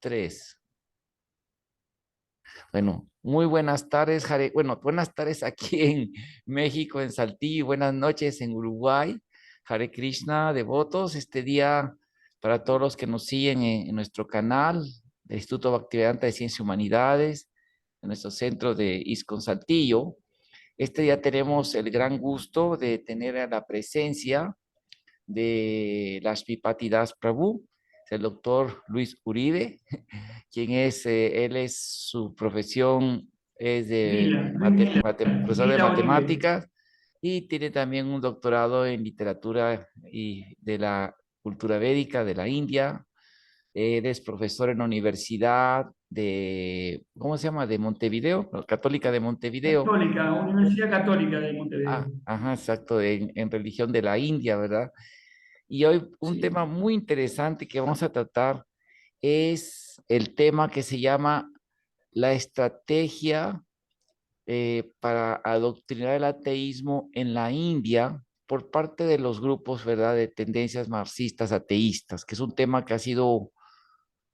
3. Bueno, muy buenas tardes, Hare. Bueno, buenas tardes aquí en México, en Saltillo, y buenas noches en Uruguay. Hare Krishna, devotos, este día para todos los que nos siguen en nuestro canal del Instituto Bhaktivedanta de Ciencias y Humanidades, en nuestro centro de ISKCON Saltillo. Este día tenemos el gran gusto de tener a la presencia de Lakshmipati Das Prabhu, el doctor Luis Uribe, quien es, él es su profesión, es de profesor de Lila Uribe. matemáticas y tiene también un doctorado en literatura y de la cultura védica de la India. Él es profesor en la Universidad de, ¿cómo se llama? De Montevideo, no, Católica de Montevideo. Católica, Universidad Católica de Montevideo. Ah, ajá, exacto, en religión de la India, ¿verdad? Y hoy un Sí, tema muy interesante que vamos a tratar es el tema que se llama la estrategia para adoctrinar el ateísmo en la India por parte de los grupos, ¿verdad?, de tendencias marxistas ateístas, que es un tema que ha sido,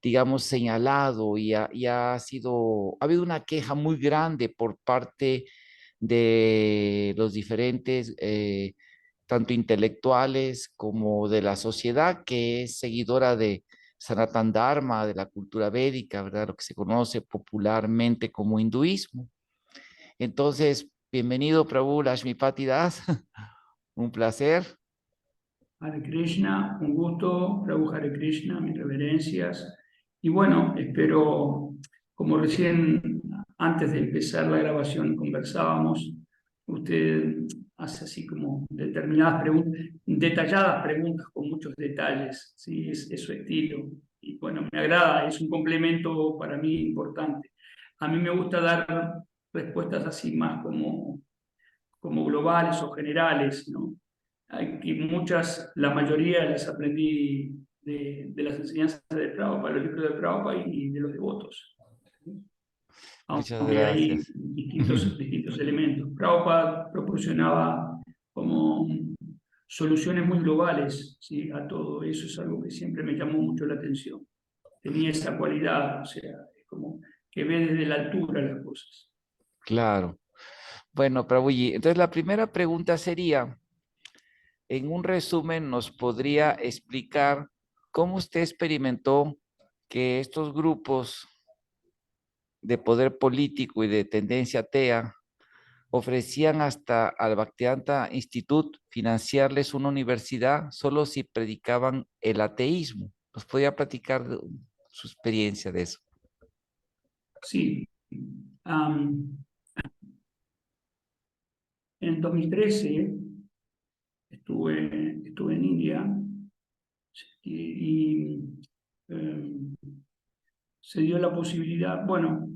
digamos, señalado y ha habido una queja muy grande por parte de los diferentes, tanto intelectuales como de la sociedad que es seguidora de Sanatan Dharma, de la cultura védica, ¿verdad? Lo que se conoce popularmente como hinduismo. Entonces, bienvenido, Prabhu Lakshmipati Das. Un placer. Hare Krishna, un gusto, Prabhu Hare Krishna, mis reverencias. Y bueno, espero, como recién antes de empezar la grabación conversábamos, usted hace así como determinadas preguntas, detalladas preguntas con muchos detalles, ¿sí? Es su estilo. Y bueno, me agrada, es un complemento para mí importante. A mí me gusta dar respuestas así más como globales o generales, ¿no? Hay muchas, la mayoría las aprendí de las enseñanzas de Prabhupada, los libros de Prabhupada y de los devotos, ¿sí? Muchas Aunque hay gracias. distintos elementos. Prabhupada proporcionaba como soluciones muy globales, ¿sí?, a todo. Eso es algo que siempre me llamó mucho la atención. Tenía esa cualidad, o sea, es como que ve desde la altura las cosas. Claro. Bueno, Prabhuji, entonces la primera pregunta sería, en un resumen, ¿nos podría explicar cómo usted experimentó que estos grupos de poder político y de tendencia atea ofrecían hasta al Bhaktivedanta Institute financiarles una universidad solo si predicaban el ateísmo? ¿Nos podría platicar de su experiencia de eso? Sí. Am, en 2013 estuve en India y, eh, se dio la posibilidad, bueno,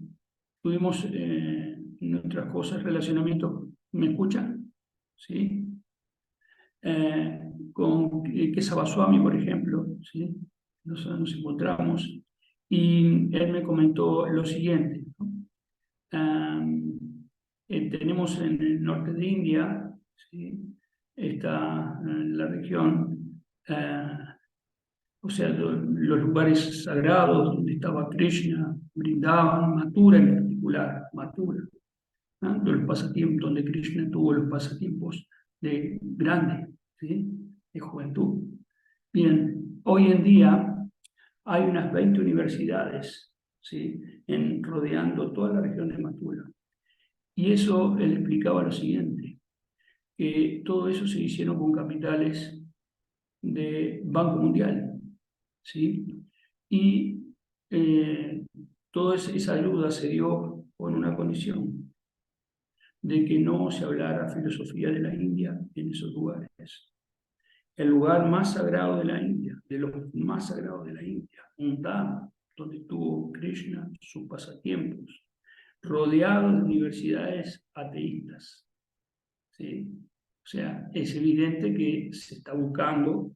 tuvimos en otras cosas relacionamiento, ¿me escuchan? ¿Sí? Con Kesava Swami, por ejemplo, ¿sí? Nos encontramos y él me comentó lo siguiente, ¿no? Tenemos en el norte de India, ¿sí?, está en la región, o sea, los lugares sagrados donde estaba Krishna, Vrindavan, Mathura en particular, Mathura, ¿no?, donde Krishna tuvo los pasatiempos de grande, ¿sí?, de juventud. Bien, hoy en día hay unas 20 universidades, ¿sí?, rodeando toda la región de Mathura. Y eso él explicaba lo siguiente, que todo eso se hicieron con capitales de Banco Mundial, ¿sí? Y toda esa ayuda se dio con una condición, de que no se hablara filosofía de la India en esos lugares. El lugar más sagrado de la India, de los más sagrados de la India, un Dham, donde tuvo Krishna sus pasatiempos, rodeado de universidades ateístas, ¿sí? O sea, es evidente que se está buscando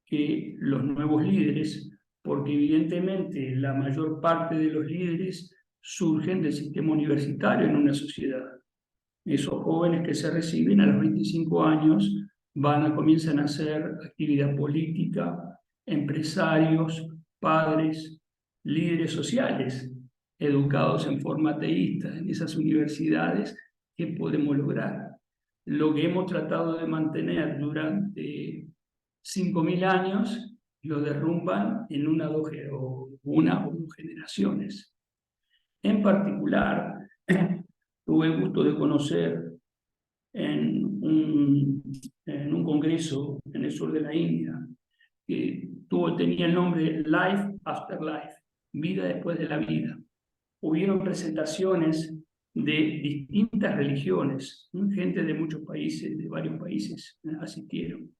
que los nuevos líderes, porque evidentemente la mayor parte de los líderes surgen del sistema universitario en una sociedad. Esos jóvenes que se reciben a los 25 años comienzan a hacer actividad política, empresarios, padres, líderes sociales educados en forma ateísta en esas universidades, ¿qué podemos lograr? Lo que hemos tratado de mantener durante 5.000 años, lo derrumban en una o dos generaciones. En particular, tuve el gusto de conocer en un congreso en el sur de la India, que tenía el nombre Life After Life, vida después de la vida. Hubieron presentaciones de distintas religiones, gente de muchos países, de varios países asistieron.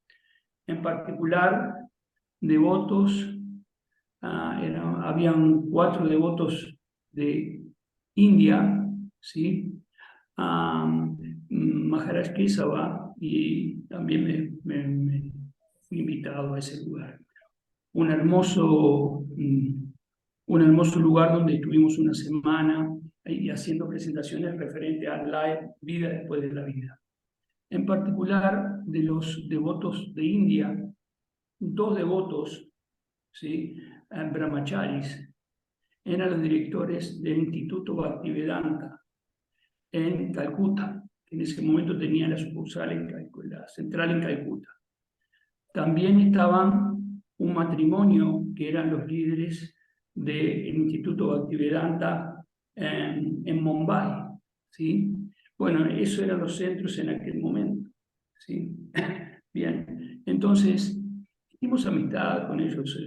En particular, devotos, habían 4 devotos de India, ¿sí? Maharaj Kesava, y también me fui invitado a ese lugar. Un hermoso lugar donde estuvimos una semana y haciendo presentaciones referentes a la vida después de la vida. En particular, de los devotos de India, 2 devotos, ¿sí? Brahmacharis, eran los directores del Instituto Bhaktivedanta en Calcuta, que en ese momento tenía la sucursal la central en Calcuta. También estaban un matrimonio que eran los líderes del Instituto Bhaktivedanta en Mumbai, ¿sí? Bueno, esos eran los centros en aquel momento, ¿sí? Bien, entonces hicimos amistad con ellos,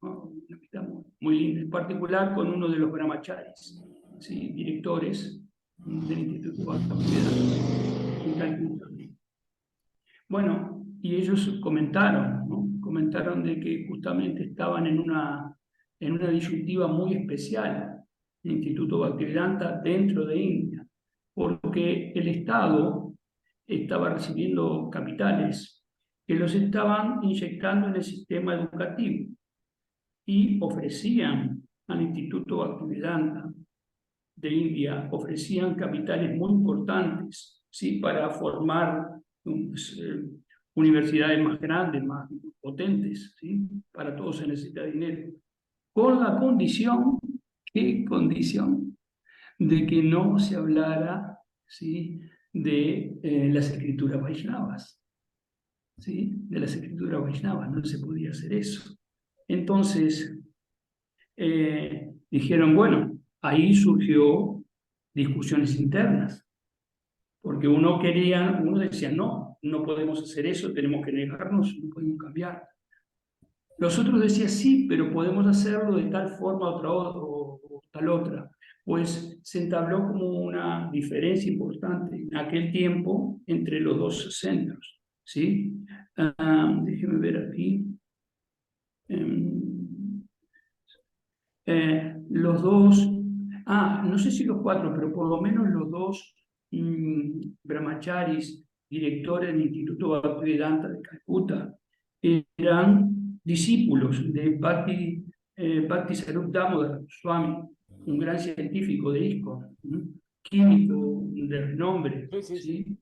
¿no? Una amistad muy linda, en particular con uno de los brahmacharis, ¿sí? Directores del Instituto Bhaktivedanta en Calcuta. Bueno, y ellos comentaron, ¿no? Comentaron de que justamente estaban en una disyuntiva muy especial, el Instituto Bhaktivedanta dentro de India, porque el Estado estaba recibiendo capitales que los estaban inyectando en el sistema educativo y ofrecían al Instituto Bhaktivedanta de India, ofrecían capitales muy importantes, ¿sí? Para formar universidades más grandes, más potentes, ¿sí? Para todo se necesita dinero, con la condición, ¿qué condición? De que no se hablara, ¿sí? De las escrituras Vaishnavas, ¿sí? De las escrituras Vaishnavas, no se podía hacer eso. Entonces, dijeron, bueno, ahí surgió discusiones internas, porque uno decía, no, no podemos hacer eso, tenemos que negarnos, no podemos cambiar. Los otros decían, sí, pero podemos hacerlo de tal forma o tal otra. Pues se entabló como una diferencia importante en aquel tiempo entre los 2 centros, ¿sí? Déjenme ver aquí. Los 2, no sé si los 4, pero por lo menos los 2 brahmacharis, directores del Instituto Bhaktivedanta de Calcuta, eran discípulos de Bhakti Sarup Damodar Swami, un gran científico de ISKCON, químico de renombre, ¿sí?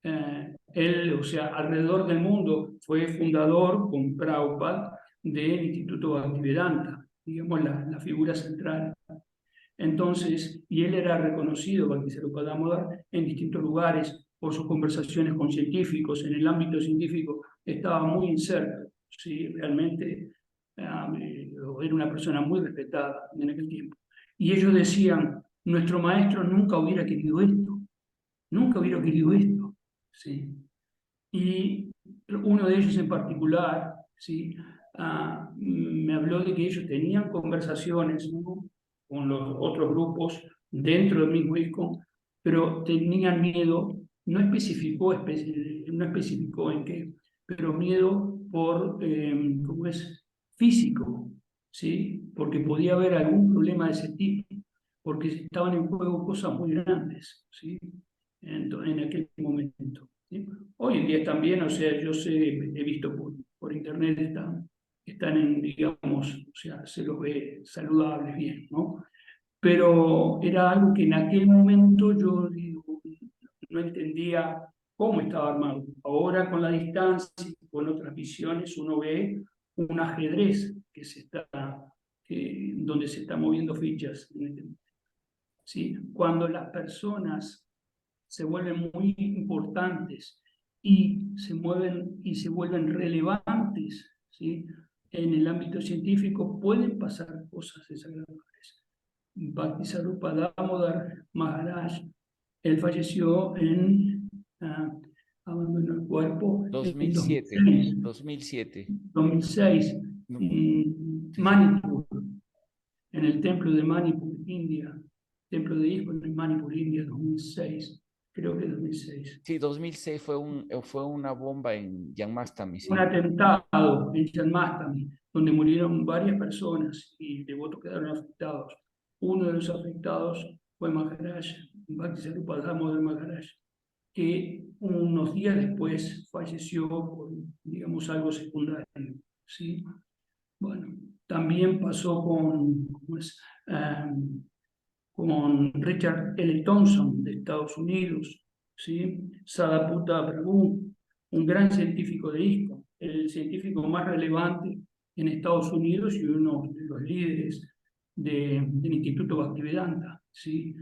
Él, o sea, alrededor del mundo fue fundador con Prabhupada del Instituto Bhaktivedanta, digamos la figura central. Entonces, y él era reconocido, Bhaktisarupa Damodar, en distintos lugares por sus conversaciones con científicos. En el ámbito científico estaba muy inserto, ¿sí? Realmente era una persona muy respetada en aquel tiempo. Y ellos decían, nuestro maestro nunca hubiera querido esto, nunca hubiera querido esto, ¿sí? Y uno de ellos en particular, ¿sí? Me habló de que ellos tenían conversaciones, ¿no? Con los otros grupos dentro del mismo ISKCON, pero tenían miedo, no especificó en qué, pero miedo por, ¿cómo es? Físico, ¿sí? Porque podía haber algún problema de ese tipo, porque estaban en juego cosas muy grandes, ¿sí? En aquel momento, ¿sí? Hoy en día también, o sea, yo sé, he visto por internet, están en, digamos, o sea, se los ve saludables, bien, ¿no? Pero era algo que en aquel momento yo digo, no entendía cómo estaba armado. Ahora con la distancia, con otras visiones, uno ve un ajedrez que se está donde se están moviendo fichas. ¿Sí? Cuando las personas se vuelven muy importantes y se vuelven relevantes, ¿sí? En el ámbito científico, pueden pasar cosas desagradables. Bhaktisvarupa Damodar Maharaj, él falleció abandonó el cuerpo en 2007, 2006, 2007. 2006, No, en sí, sí. Manipur, en el templo de Manipur, India, templo de ISKCON en Manipur, India, 2006, creo que 2006. Sí, 2006 fue una bomba en Janmastami, Un sí. atentado en Janmastami, donde murieron varias personas y devotos quedaron afectados. Uno de los afectados fue Maharaj, Bhaktisvarupa Damodar Maharaj, que unos días después falleció por, digamos, algo secundario, ¿sí? Bueno, también pasó ¿cómo es? Con Richard L. Thompson de Estados Unidos, ¿sí? Sadaputta Prabhu, un gran científico de ISKCON, el científico más relevante en Estados Unidos y uno de los líderes del Instituto Bhaktivedanta, ¿sí?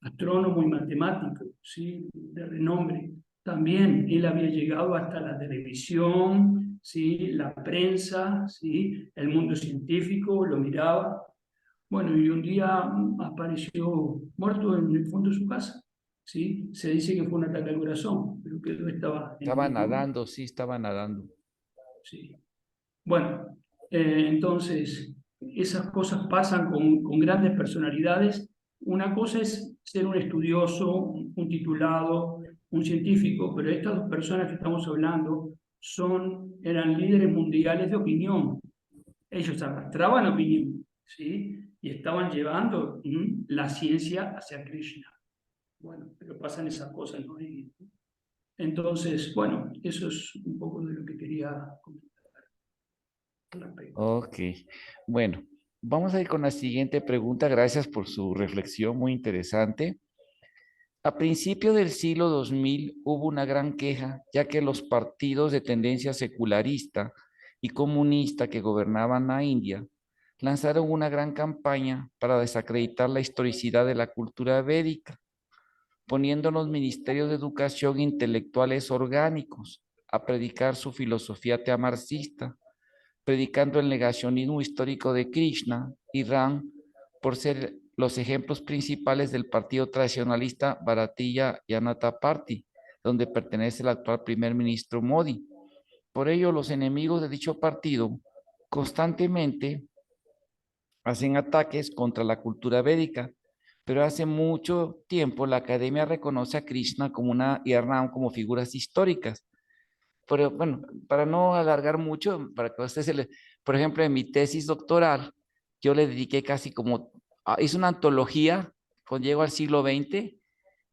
Astrónomo y matemático, ¿sí? De renombre. También él había llegado hasta la televisión, ¿sí? La prensa, ¿sí? El mundo científico lo miraba. Bueno, y un día apareció muerto en el fondo de su casa, ¿sí? Se dice que fue un ataque al corazón, pero que él estaba en Estaba mismo, nadando, sí, estaba nadando. ¿sí? Bueno, entonces, esas cosas pasan con grandes personalidades. Una cosa es ser un estudioso, un titulado, un científico, pero estas dos personas que estamos hablando eran líderes mundiales de opinión. Ellos arrastraban opinión, ¿sí? Y estaban llevando la ciencia hacia Krishna. Bueno, pero pasan esas cosas, ¿no? Entonces, bueno, eso es un poco de lo que quería comentar al respecto. Ok, bueno, vamos a ir con la siguiente pregunta. Gracias por su reflexión, muy interesante. A principios del siglo 2000 hubo una gran queja, ya que los partidos de tendencia secularista y comunista que gobernaban a India lanzaron una gran campaña para desacreditar la historicidad de la cultura védica, poniendo en los ministerios de educación intelectuales orgánicos a predicar su filosofía teomarxista, predicando el negacionismo histórico de Krishna y Ram por ser los ejemplos principales del partido tradicionalista Bharatiya Janata Party, donde pertenece el actual primer ministro Modi. Por ello, los enemigos de dicho partido constantemente hacen ataques contra la cultura védica, pero hace mucho tiempo la academia reconoce a Krishna como y a Ram como figuras históricas. Pero bueno, para no alargar mucho, para que ustedes por ejemplo, en mi tesis doctoral, yo le dediqué casi como, hice una antología, cuando llego al siglo XX,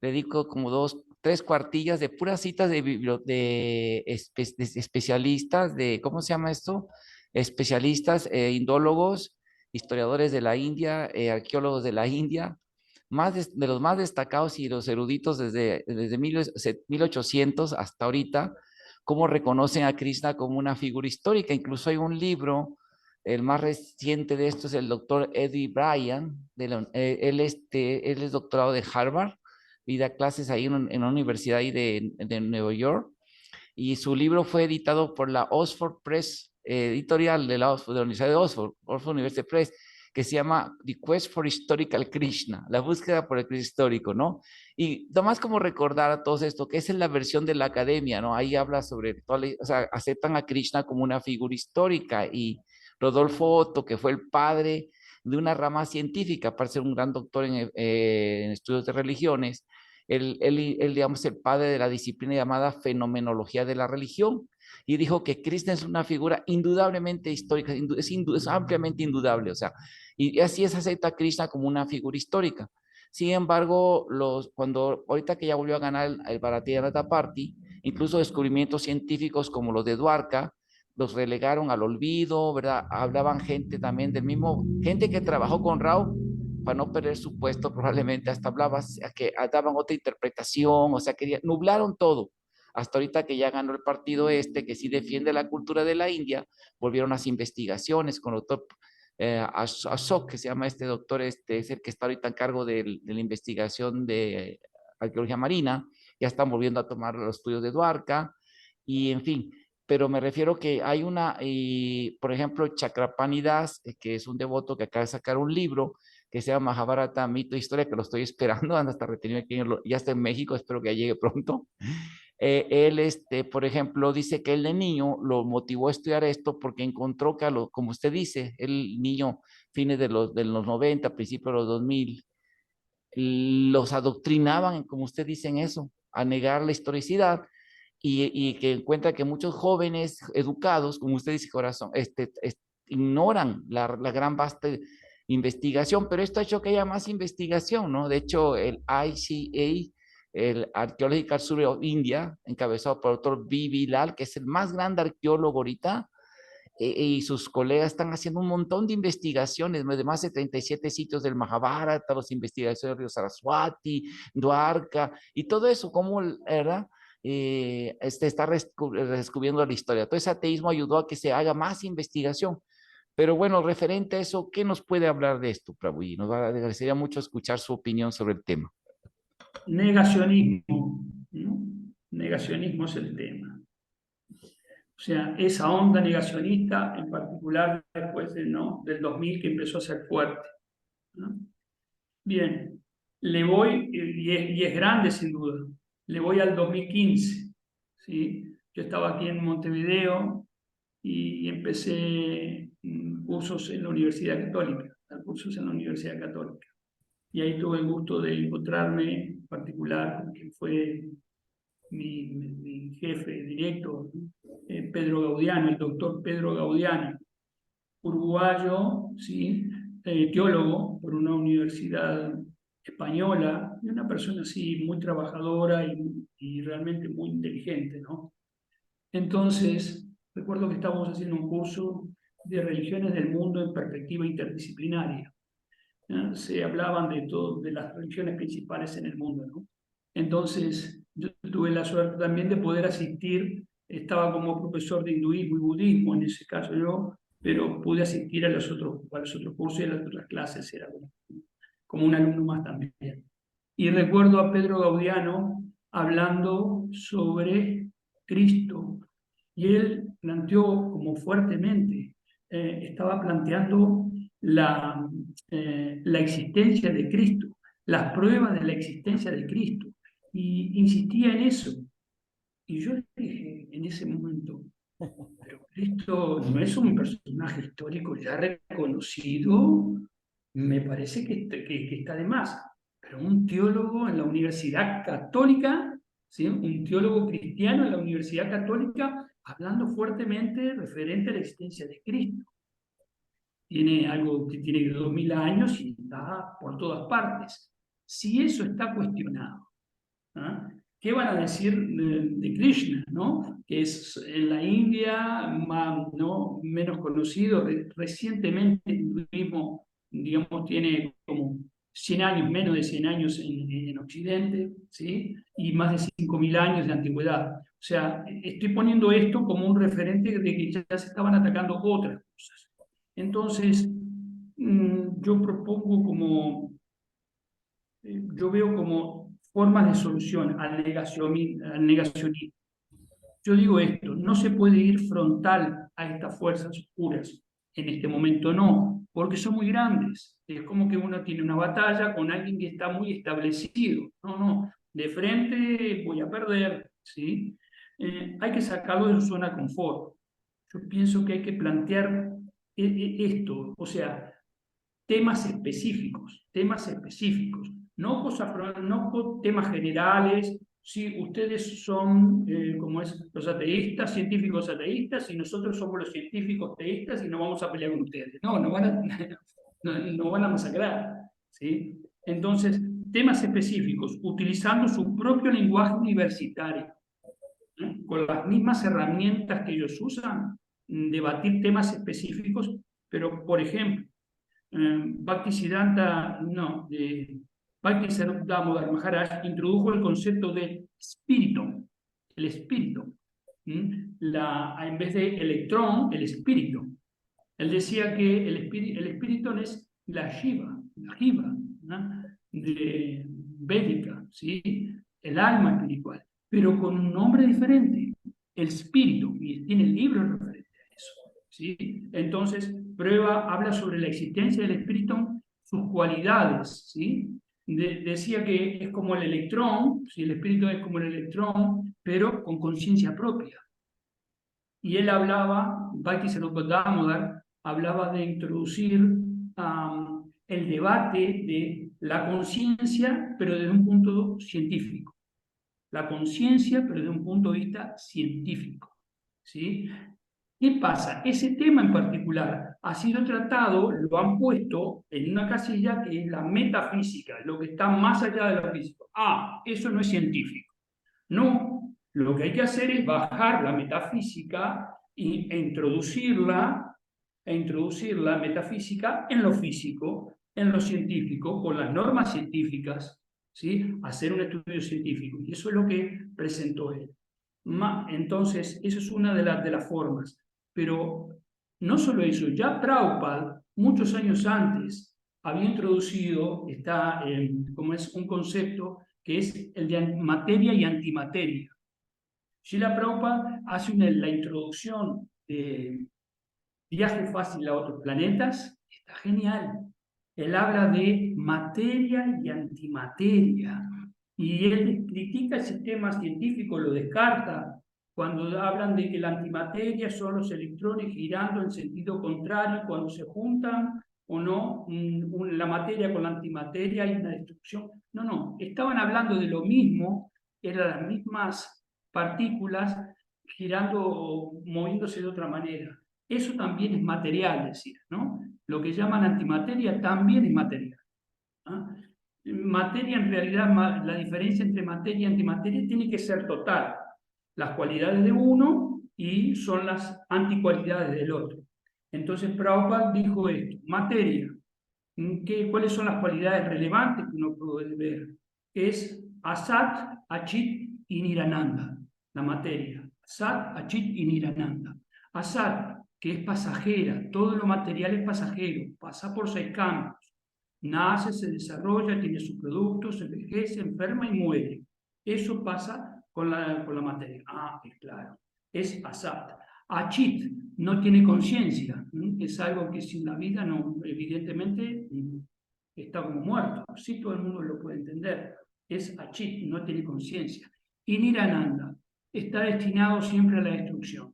dedico como tres cuartillas de puras citas de especialistas, ¿cómo se llama esto? Especialistas, indólogos, historiadores de la India, arqueólogos de la India, de los más destacados y los eruditos desde 1800 hasta ahorita, cómo reconocen a Krishna como una figura histórica. Incluso hay un libro, el más reciente de estos es el doctor Eddie Bryan, él es doctorado de Harvard y da clases ahí en una universidad ahí de Nueva York, y su libro fue editado por la Oxford Press, editorial de la Universidad de Oxford University Press, que se llama The Quest for Historical Krishna, la búsqueda por el Krishna histórico, ¿no? Y nomás como recordar a todos esto, que esa es la versión de la academia, ¿no? Ahí habla sobre, o sea, aceptan a Krishna como una figura histórica, y Rodolfo Otto, que fue el padre de una rama científica, para ser un gran doctor en estudios de religiones, digamos, el padre de la disciplina llamada fenomenología de la religión, y dijo que Krishna es una figura indudablemente histórica, es ampliamente indudable, o sea, y así es acepta a Krishna como una figura histórica. Sin embargo, ahorita que ya volvió a ganar el Bharatiya Janata Party, incluso descubrimientos científicos como los de Dwarka, los relegaron al olvido, ¿verdad? Hablaban gente también gente que trabajó con Rao para no perder su puesto, probablemente hasta que daban otra interpretación, o sea, nublaron todo. Hasta ahorita que ya ganó el partido que sí defiende la cultura de la India, volvieron las investigaciones con el doctor Ashok, que se llama este doctor, es el que está ahorita en cargo de la investigación de arqueología marina, ya están volviendo a tomar los estudios de Dwarka, y en fin, pero me refiero que hay una, por ejemplo, Chakrapani Das, que es un devoto que acaba de sacar un libro que se llama Mahabharata, Mito e Historia, que lo estoy esperando, anda hasta retenido aquí, ya está en México, espero que ya llegue pronto. Él, por ejemplo, dice que él de niño lo motivó a estudiar esto porque encontró que, como usted dice, el niño, fines de los 90, principios de los 2000, los adoctrinaban, como usted dice, en eso, a negar la historicidad, y que encuentra que muchos jóvenes educados, como usted dice, corazón, ignoran la gran vasta investigación, pero esto ha hecho que haya más investigación, ¿no? De hecho, el ICA, el Archaeological Survey of India, encabezado por el doctor B.B. Lal, que es el más grande arqueólogo ahorita, y sus colegas están haciendo un montón de investigaciones, de más de 37 sitios del Mahabharata, las investigaciones del río Saraswati, Dwarka, y todo eso, como, ¿verdad? Está descubriendo la historia. Todo ese ateísmo ayudó a que se haga más investigación. Pero bueno, referente a eso, ¿qué nos puede hablar de esto, Prabhuji? Nos agradecería mucho escuchar su opinión sobre el tema. Negacionismo, ¿no? Negacionismo es el tema. O sea, esa onda negacionista, en particular después del 2000, que empezó a ser fuerte, ¿no? Bien, le voy, y es grande sin duda, le voy al 2015, ¿sí? Yo estaba aquí en Montevideo y empecé cursos en la Universidad Católica, cursos en la Universidad Católica. Y ahí tuve el gusto de encontrarme en particular con quien fue mi jefe directo, Pedro Gaudiano, el doctor Pedro Gaudiano, uruguayo, ¿sí? Teólogo por una universidad española, y una persona así muy trabajadora y realmente muy inteligente, ¿no? Entonces, recuerdo que estábamos haciendo un curso de religiones del mundo en perspectiva interdisciplinaria. Se hablaban de todo, de las religiones principales en el mundo, ¿no? Entonces, yo tuve la suerte también de poder asistir, estaba como profesor de hinduismo y budismo, en ese caso yo, pero pude asistir a los otros cursos y a las otras clases, era como un alumno más también. Y recuerdo a Pedro Gaudiano hablando sobre Cristo, y él planteó como fuertemente, estaba planteando la existencia de Cristo, las pruebas de la existencia de Cristo, y insistía en eso. Y yo dije en ese momento, pero Cristo no es un personaje histórico ya reconocido, me parece que está de más. Pero un teólogo en la Universidad Católica, ¿sí? Un teólogo cristiano en la Universidad Católica, hablando fuertemente referente a la existencia de Cristo. Tiene algo que tiene 2000 años y está por todas partes. Si eso está cuestionado, ¿ah? ¿Qué van a decir de Krishna, ¿no? Que es en la India ¿no? menos conocido? Recientemente el hinduismo, digamos, tiene como 100 años, menos de 100 años en Occidente, ¿sí? Y más de 5000 años de antigüedad. O sea, estoy poniendo esto como un referente de que ya se estaban atacando otras cosas. Entonces, yo propongo yo veo como formas de solución al negacionismo. Yo digo esto, no se puede ir frontal a estas fuerzas oscuras. En este momento no, porque son muy grandes. Es como que uno tiene una batalla con alguien que está muy establecido. No, no, de frente voy a perder, ¿sí? Hay que sacarlo de su zona de confort. Yo pienso que hay que plantear esto, o sea, temas específicos, no cosas, no temas generales. Si ustedes son, como es, los ateístas, científicos ateístas, y nosotros somos los científicos teístas y no vamos a pelear con ustedes. No, no van a, no van a masacrar, ¿sí? Entonces, temas específicos, utilizando su propio lenguaje universitario, ¿no? Con las mismas herramientas que ellos usan, debatir temas específicos, pero, por ejemplo, Bhaktisiddhanta, no, Bhaktisiddhanta Maharaj introdujo el concepto de espíritu, el espíritu, en vez de electrón, el espíritu. Él decía que el espíritu es la jiva, ¿no? Védica, ¿sí? El alma espiritual, pero con un nombre diferente, el espíritu, y tiene libros referentes a eso, ¿sí? Entonces, habla sobre la existencia del espíritu, sus cualidades, ¿sí? Decía que es como el electrón, ¿sí? El espíritu es como el electrón, pero con conciencia propia. Y él hablaba, Bhakti-Sarupa Damodar, hablaba de introducir el debate de la conciencia, pero desde un punto científico. La conciencia, pero desde un punto de vista científico. ¿Sí? ¿Qué pasa? Ese tema en particular ha sido tratado, lo han puesto en una casilla que es la metafísica, lo que está más allá de lo físico. Eso no es científico. No, lo que hay que hacer es bajar la metafísica e introducir la metafísica en lo físico, en lo científico, con las normas científicas, ¿sí? Hacer un estudio científico. Y eso es lo que presentó él. Entonces, eso es una de las formas. Pero no solo eso, ya Prabhupada, muchos años antes, había introducido, como es un concepto que es el de materia y antimateria. Srila Prabhupada hace la introducción de Viaje Fácil a Otros Planetas, está genial. Él habla de materia y antimateria. Y él critica el sistema científico, lo descarta, cuando hablan de que la antimateria son los electrones girando en sentido contrario, cuando se juntan o no, la materia con la antimateria hay una destrucción. No, no, estaban hablando de lo mismo, eran las mismas partículas girando o moviéndose de otra manera. Eso también es material, decir, ¿no? Lo que llaman antimateria también es material. ¿Ah? Materia, en realidad, la diferencia entre materia y antimateria tiene que ser total. Las cualidades de uno y son las anticualidades del otro. Entonces, Prabhupada dijo esto: materia, ¿cuáles son las cualidades relevantes que uno puede ver? Es Asat, Achit y Nirananda, la materia. Asat, Achit y Nirananda. Asat, que es pasajera, todo lo material es pasajero, pasa por 6 cambios. Nace, se desarrolla, tiene sus productos, se envejece, enferma y muere. Eso pasa con la materia. Es claro. Es Asat. Achit no tiene conciencia, es algo que sin la vida no, evidentemente está como muerto. Sí, todo el mundo lo puede entender. Es Achit, no tiene conciencia. Y Nirananda está destinado siempre a la destrucción.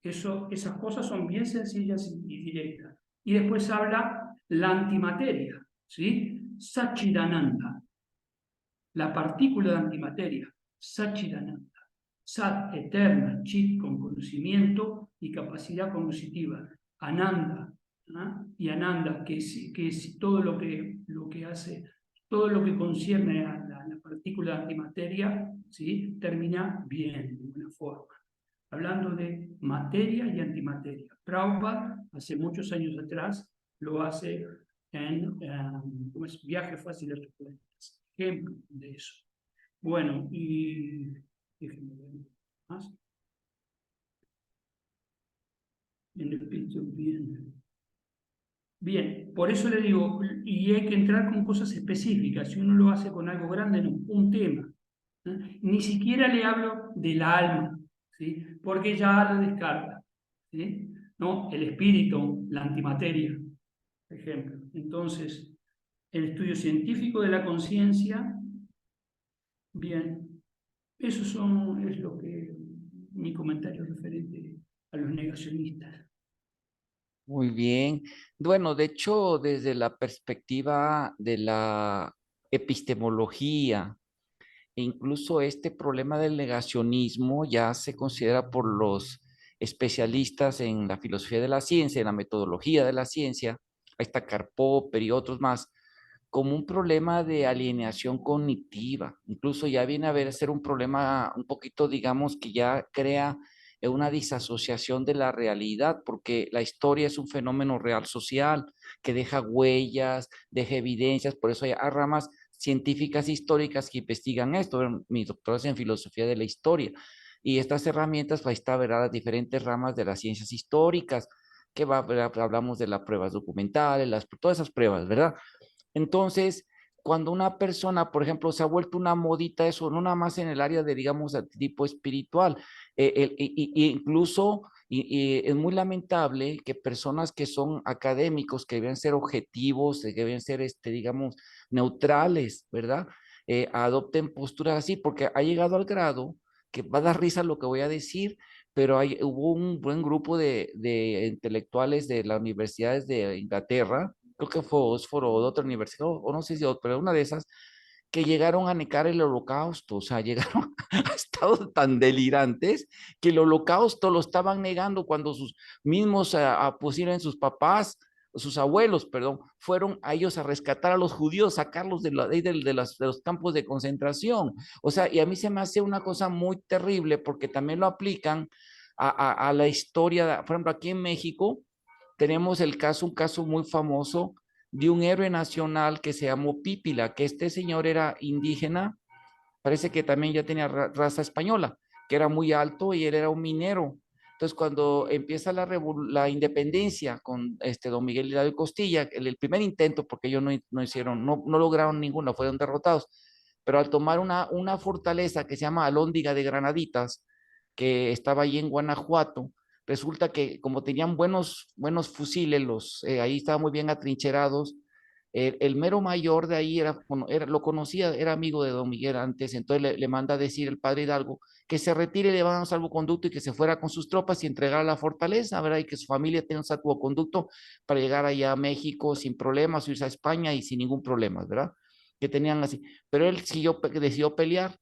Esas cosas son bien sencillas y directas. Y después habla la antimateria, ¿sí? Satchidananda, la partícula de antimateria, Satchidananda. Sat, eterna, Chit, con conocimiento y capacidad cognitiva. Ananda, y Ananda, que es todo lo que hace, todo lo que concierne a la partícula de antimateria, ¿sí? Termina bien, de una forma. Hablando de materia y antimateria. Prabhupada, hace muchos años atrás, lo hace en Viaje Fácil a Otros Planetas. Ejemplo de eso. Bueno, y déjenme ver más. En el espíritu, bien. Bien, por eso le digo, y hay que entrar con cosas específicas. Si uno lo hace con algo grande, no, un tema. Ni siquiera le hablo del alma, ¿sí? Porque ya lo descarta. ¿Sí? ¿No? El espíritu, la antimateria, por ejemplo. Entonces, el estudio científico de la conciencia, bien, es lo que mi comentario referente a los negacionistas. Muy bien. Bueno, de hecho, desde la perspectiva de la epistemología, e incluso este problema del negacionismo ya se considera por los especialistas en la filosofía de la ciencia, en la metodología de la ciencia, ahí está Karl Popper y otros más, como un problema de alienación cognitiva. Incluso ya viene a ser un problema un poquito, digamos, que ya crea una disasociación de la realidad, porque la historia es un fenómeno real social que deja huellas, deja evidencias, por eso hay ramas científicas históricas que investigan esto. Mi doctorado es en filosofía de la historia y estas herramientas, pues ahí está, verá, las diferentes ramas de las ciencias históricas, que va, hablamos de las pruebas documentales, todas esas pruebas, ¿verdad? Entonces, cuando una persona, por ejemplo, se ha vuelto una modita eso, no nada más en el área de, digamos, de tipo espiritual, incluso, es muy lamentable que personas que son académicos, que deben ser objetivos, que deben ser, digamos, neutrales, ¿verdad? Adopten posturas así, porque ha llegado al grado que va a dar risa lo que voy a decir, pero hubo un buen grupo de intelectuales de las universidades de Inglaterra, creo que fue Oxford o de otra universidad, o no sé si otra, pero una de esas, que llegaron a negar el holocausto, o sea, llegaron a estados tan delirantes que el holocausto lo estaban negando cuando sus mismos pusieron sus papás, sus abuelos, perdón, fueron a ellos a rescatar a los judíos, sacarlos de los campos de concentración. O sea, y a mí se me hace una cosa muy terrible porque también lo aplican a la historia, por ejemplo, aquí en México tenemos un caso muy famoso de un héroe nacional que se llamó Pípila, que este señor era indígena, parece que también ya tenía raza española, que era muy alto y él era un minero. Entonces, cuando empieza la independencia con don Miguel Hidalgo y Costilla, el primer intento, porque ellos no hicieron, no lograron ninguno, fueron derrotados, pero al tomar una fortaleza que se llama Alhóndiga de Granaditas, que estaba allí en Guanajuato, resulta que como tenían buenos fusiles, ahí estaban muy bien atrincherados, el mero mayor de ahí lo conocía, era amigo de don Miguel antes, entonces le manda a decir el padre Hidalgo que se retire, le van a un salvoconducto y que se fuera con sus tropas y entregar la fortaleza, ¿verdad? Y que su familia tenga un salvoconducto para llegar allá a México sin problemas, irse a España y sin ningún problema, ¿verdad? Que tenían así. Pero él decidió pelear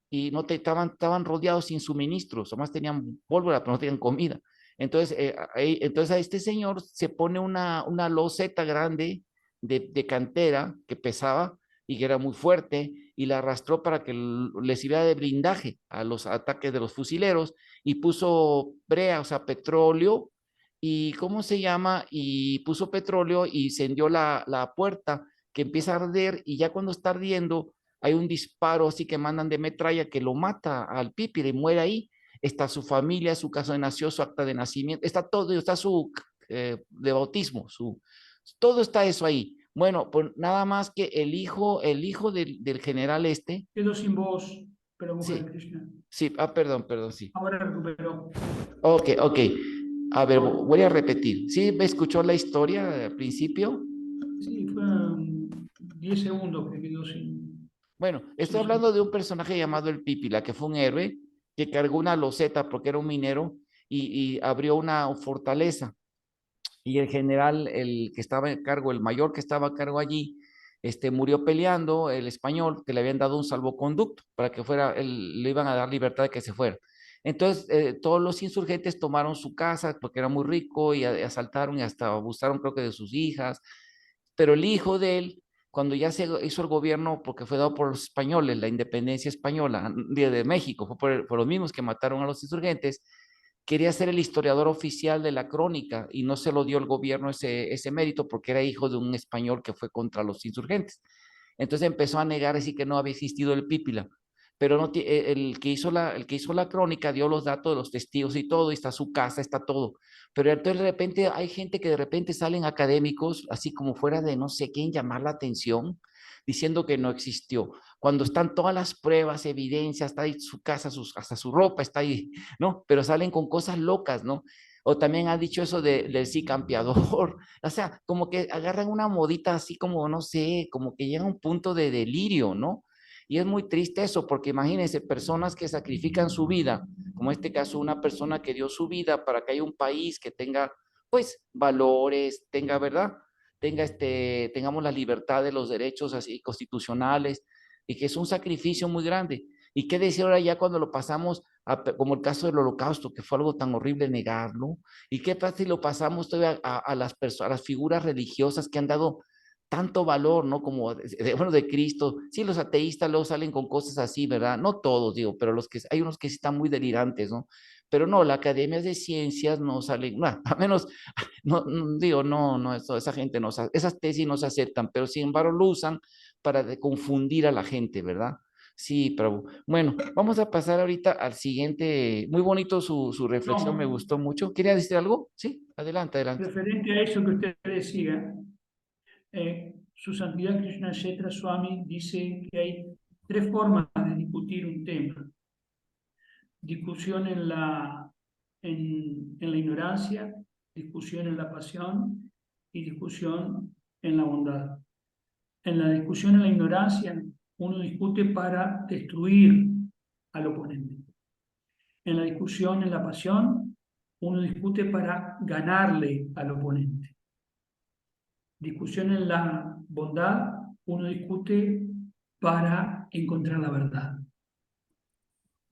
y no estaban rodeados sin suministros, además tenían pólvora, pero no tenían comida. Entonces, entonces a este señor se pone una loseta grande de cantera que pesaba y que era muy fuerte y la arrastró para que les sirviera de blindaje a los ataques de los fusileros y puso brea, o sea, petróleo y ¿cómo se llama? Y puso petróleo y encendió la puerta que empieza a arder y ya cuando está ardiendo hay un disparo así que mandan de metralla que lo mata al pípire y muere ahí. Está su familia, su caso de nació, su acta de nacimiento, está todo, está su de bautismo, todo está eso ahí. Bueno, pues nada más que el hijo del general Quedó sin voz, pero mujer sí, Krishna. sí, perdón, sí. Ahora recuperó. Ok, ok. A ver, voy a repetir. ¿Sí me escuchó la historia al principio? Sí, fue 10 segundos que quedó sin, Bueno, estoy sin hablando sonido. de un personaje llamado el Pípila, que fue un héroe que cargó una loseta porque era un minero y abrió una fortaleza. Y el general, el que estaba en cargo, el mayor que estaba a cargo allí, murió peleando, el español, que le habían dado un salvoconducto para que fuera, le iban a dar libertad de que se fuera. Entonces, todos los insurgentes tomaron su casa porque era muy rico y asaltaron y hasta abusaron, creo que, de sus hijas. Pero el hijo de él, cuando ya se hizo el gobierno, porque fue dado por los españoles, la independencia española de México, fue por los mismos que mataron a los insurgentes, quería ser el historiador oficial de la crónica y no se lo dio el gobierno ese mérito porque era hijo de un español que fue contra los insurgentes. Entonces empezó a negar así que no había existido el Pípila. Pero no, el que hizo la crónica dio los datos de los testigos y todo, y está su casa, está todo. Pero entonces de repente hay gente que de repente salen académicos, así como fuera de no sé quién llamar la atención, diciendo que no existió. Cuando están todas las pruebas, evidencias, está ahí su casa, hasta su ropa está ahí, ¿no? Pero salen con cosas locas, ¿no? O también ha dicho eso del sí campeador, o sea, como que agarran una modita así como, no sé, como que llega a un punto de delirio, ¿no? Y es muy triste eso, porque imagínense, personas que sacrifican su vida, como en este caso una persona que dio su vida para que haya un país que tenga, pues, valores, tenga, ¿verdad? Tengamos la libertad de los derechos así constitucionales, y que es un sacrificio muy grande. ¿Y qué decir ahora ya cuando lo pasamos, como el caso del holocausto, que fue algo tan horrible negarlo? ¿Y qué pasa si lo pasamos todavía a las figuras religiosas que han dado tanto valor, ¿no? Como, bueno, de Cristo. Sí, los ateístas luego salen con cosas así, ¿verdad? No todos, digo, pero hay unos que sí están muy delirantes, ¿no? Pero no, la Academia de Ciencias no salen, no, a menos, no, digo, no, esa gente esas tesis no se aceptan, pero sin embargo lo usan para confundir a la gente, ¿verdad? Sí, Prabhu. Bueno, vamos a pasar ahorita al siguiente. Muy bonito su reflexión, me No, gustó mucho. ¿Quería decir algo? Sí, adelante, adelante. referente a eso que usted decía, su santidad Krishna Kshetra Swami dice que hay tres formas de discutir un tema. Discusión en la ignorancia, discusión en la pasión y discusión en la bondad. En la discusión en la ignorancia, uno discute para destruir al oponente. En la discusión en la pasión, uno discute para ganarle al oponente. Discusión en la bondad, uno discute para encontrar la verdad,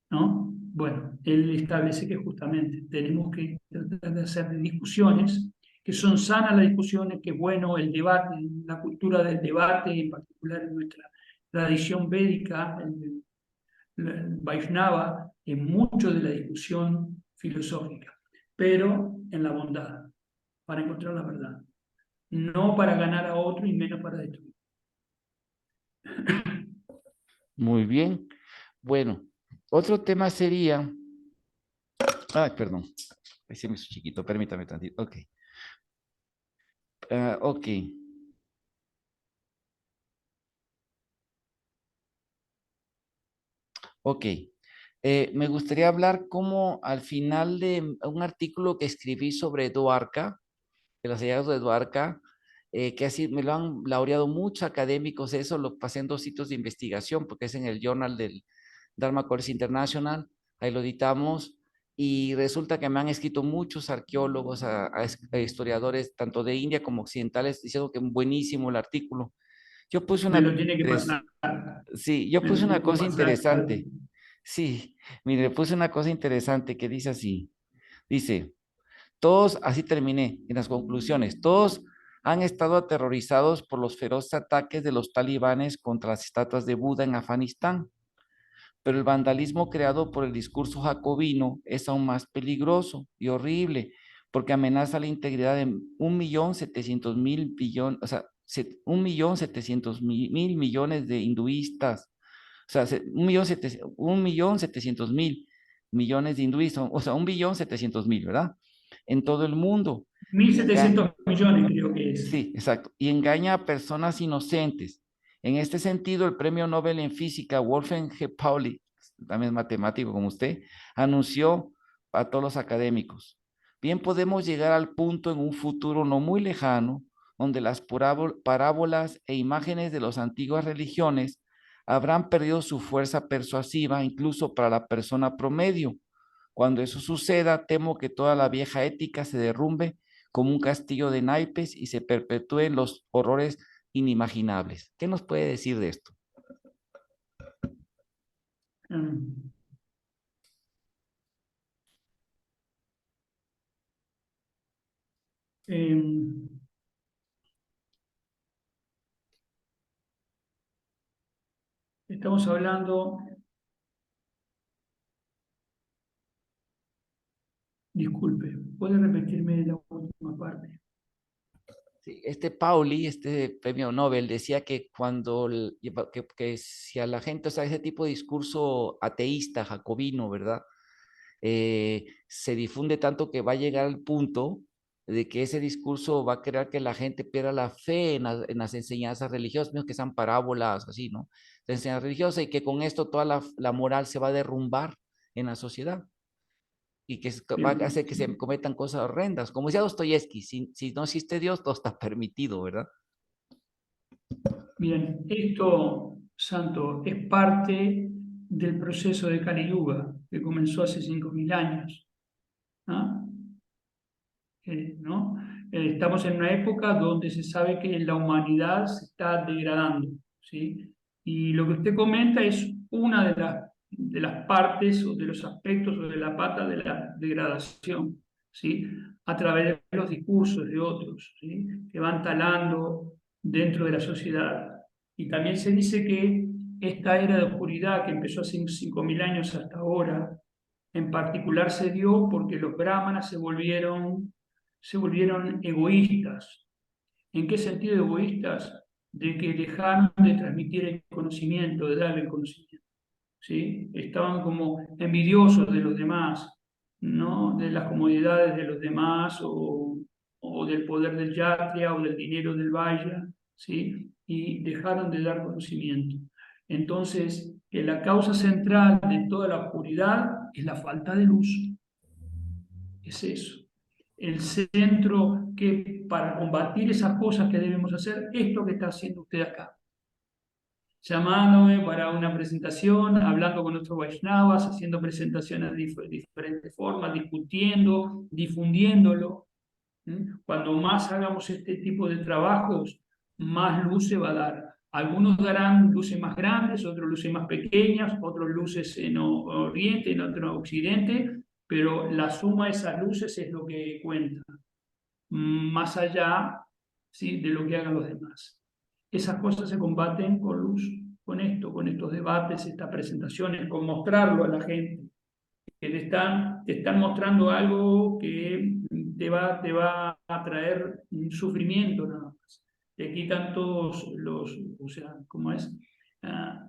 ¿no? Bueno, él establece que justamente tenemos que tratar de hacer discusiones, que son sanas las discusiones, que es bueno el debate, la cultura del debate, en particular en nuestra tradición védica, el Vaishnava, en mucho de la discusión filosófica, pero en la bondad, para encontrar la verdad, no para ganar a otro y menos para destruir. Muy bien. Bueno, otro tema sería. Ay, perdón. Ahí se me hizo chiquito, permítame tantito. Ok. Ok. Ok. Me gustaría hablar como al final de un artículo que escribí sobre Dwarka, de las hallados de Dwarka, que así me lo han laureado muchos académicos, eso lo pasé en 2 sitios de investigación, porque es en el Journal del Dharma College International, ahí lo editamos, y resulta que me han escrito muchos arqueólogos, a historiadores, tanto de India como occidentales, diciendo que buenísimo el artículo. Yo puse Me una, lo tiene que pasar, sí, yo me lo puse una tiene que cosa pasar. interesante. Sí, mire, puse una cosa interesante que dice así. Dice, todos, así terminé en las conclusiones, todos han estado aterrorizados por los feroces ataques de los talibanes contra las estatuas de Buda en Afganistán, pero el vandalismo creado por el discurso jacobino es aún más peligroso y horrible porque amenaza la integridad de 1.700.000 billones, o sea, 1.700.000 millones de hinduistas, o sea, 1.700.000 millones de hinduistas, o sea, 1.700.000, ¿verdad? En todo el mundo. Mil Y setecientos millones creo que es. sí, exacto. Y engaña a personas inocentes. En este sentido, el premio Nobel en física, Wolfgang G. Pauli, también es matemático como usted, anunció a todos los académicos. Bien podemos llegar al punto en un futuro no muy lejano, donde las parábolas e imágenes de las antiguas religiones habrán perdido su fuerza persuasiva incluso para la persona promedio. Cuando eso suceda, temo que toda la vieja ética se derrumbe como un castillo de naipes y se perpetúen los horrores inimaginables. ¿Qué nos puede decir de esto? Mm. Eh, estamos hablando, disculpe, ¿puede repetirme la última parte? Sí, este Pauli, este premio Nobel, decía que cuando, que si a la gente, o sea, ese tipo de discurso ateísta, jacobino, ¿verdad? Se difunde tanto que va a llegar al punto de que ese discurso va a crear que la gente pierda la fe en las enseñanzas religiosas, mismo que sean parábolas, así, ¿no? De enseñanzas religiosas y que con esto toda la moral se va a derrumbar en la sociedad y que va a Bien, hacer que se cometan cosas horrendas. Como decía Dostoyevsky, si no existe Dios, todo está permitido, ¿verdad? bien. Esto, Santo, es parte del proceso de Kali Yuga que comenzó hace 5.000 años. ¿Ah? ¿No? Estamos en una época donde se sabe que la humanidad se está degradando, ¿sí? Y lo que usted comenta es una de las partes o de los aspectos o de la pata de la degradación, ¿sí? A través de los discursos de otros, ¿sí? Que van talando dentro de la sociedad. Y también se dice que esta era de oscuridad que empezó hace 5.000 años hasta ahora, en particular se dio porque los brahmanas se volvieron egoístas. ¿En qué sentido egoístas? De que dejaron de transmitir el conocimiento, de dar el conocimiento. ¿sí? Estaban como envidiosos de los demás, ¿no? De las comodidades de los demás o del poder del yatria o del dinero del vaya, ¿sí? Y dejaron de dar conocimiento. Entonces, que la causa central de toda la oscuridad es la falta de luz, es eso. El centro que para combatir esas cosas que debemos hacer, esto que está haciendo usted acá, llamándome para una presentación, hablando con otros Vaishnavas, haciendo presentaciones de diferentes formas, discutiendo, difundiéndolo. Cuando más hagamos este tipo de trabajos, más luz se va a dar. Algunos darán luces más grandes, otros luces más pequeñas, otros luces en Oriente, en otro Occidente, pero la suma de esas luces es lo que cuenta, más allá, ¿sí?, de lo que hagan los demás. Esas cosas se combaten con luz, con esto, con estos debates, estas presentaciones, con mostrarlo a la gente, que te están mostrando algo que te va a traer un sufrimiento nada más. Te quitan todos los, o sea, ¿cómo es?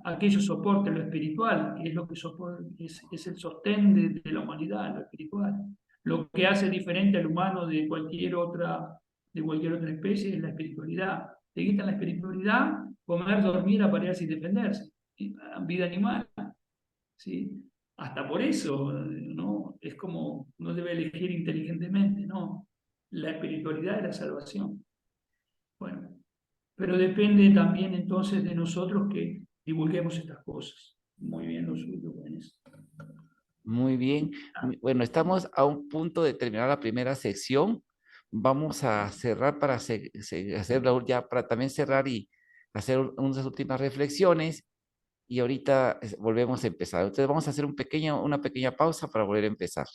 Aquellos soportes, lo espiritual, que es lo que es el sostén de la humanidad, lo espiritual. Lo que hace diferente al humano de cualquier otra especie es la espiritualidad. Te quitan la espiritualidad, comer, dormir, aparearse y defenderse. Vida animal, ¿sí? Hasta por eso, ¿no? Es como, no debe elegir inteligentemente, ¿no? La espiritualidad es la salvación. Bueno, pero depende también entonces de nosotros que divulguemos estas cosas. Muy bien, lo suyo, Buenas. Muy bien. Bueno, estamos a un punto de terminar la primera sección. Vamos a cerrar para hacerlo ya, para también cerrar y hacer unas últimas reflexiones. Y ahorita volvemos a empezar. Entonces vamos a hacer una pequeña pausa para volver a empezar.